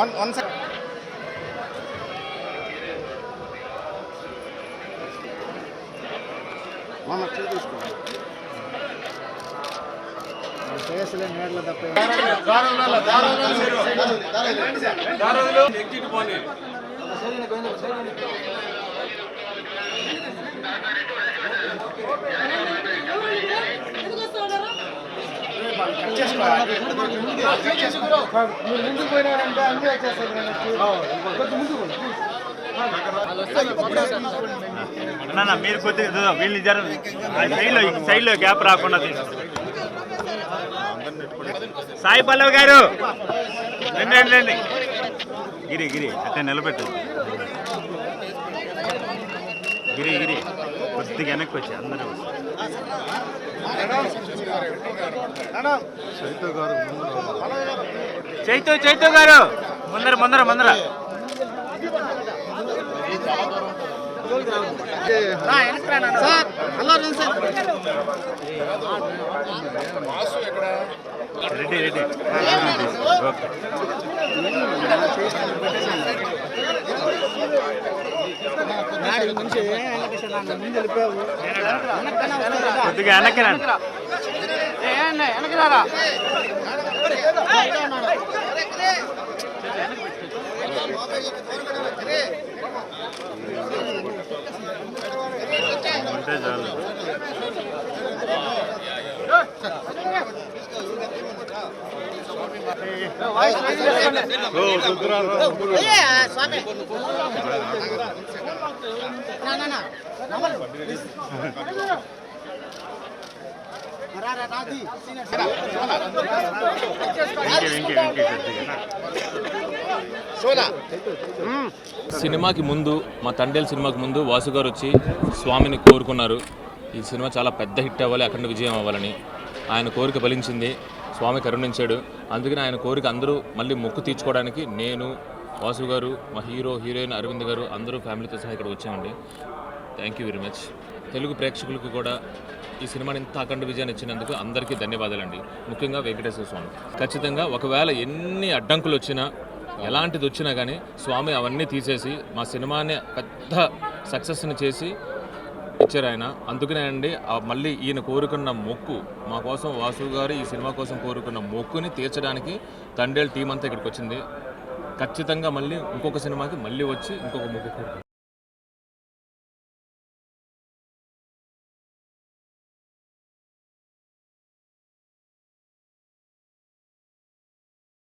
One second. నేర్ల తప్ప ముందుకు పోయినారంటే అన్నీ వచ్చేస్తారు. మీరు కొద్దిగా వీళ్ళు సైడ్లో గ్యాప్ రాకుండా సాయి పల్లవి గారు రండి రండి. గిరి గిరి అట్లా నిలబెట్టు. గిరి గిరి కొద్దిగా వెనక్కి వచ్చి అందరూ. చైతు గారు ముందర ముందర ముందర. Ready ready. ఓకే కొద్దిగా వెనక్కి రండి. ఉంటే చాలు. సినిమాకి ముందు మా తండేల్ సినిమాకి ముందు వాసు గారు వచ్చి స్వామిని కోరుకున్నారు. ఈ సినిమా చాలా పెద్ద హిట్ అవ్వాలి, అఖండ విజయం అవ్వాలని. ఆయన కోరిక ఫలించింది, స్వామి కరుణించాడు. అందుకని ఆయన కోరిక అందరూ మళ్ళీ మొక్కు తీర్చుకోవడానికి నేను, వాసు గారు, మా హీరో హీరోయిన్ అరవింద్ గారు అందరూ ఫ్యామిలీతో సహా ఇక్కడ వచ్చామండి. Thank you very much. Telugu ప్రేక్షకులకు కూడా ఈ సినిమాని ఇంత అఖండ విజయాన్ని ఇచ్చినందుకు అందరికీ ధన్యవాదాలండి. ముఖ్యంగా వెంకటేశ్వర స్వామి. ఖచ్చితంగా ఒకవేళ ఎన్ని అడ్డంకులు వచ్చినా, ఎలాంటిది వచ్చినా కానీ స్వామి అవన్నీ తీసేసి మా సినిమాని పెద్ద సక్సెస్ని చేసి ఇచ్చారు ఆయన. అందుకనే అండి మళ్ళీ ఈయన కోరుకున్న మొక్కు మా కోసం, వాసు గారు ఈ సినిమా కోసం కోరుకున్న మొక్కుని తీర్చడానికి తండేల్ టీం అంతా ఇక్కడికి వచ్చింది. ఖచ్చితంగా మళ్ళీ ఇంకొక సినిమాకి మళ్ళీ వచ్చి ఇంకొక మొక్కు కోరుకుంటాం.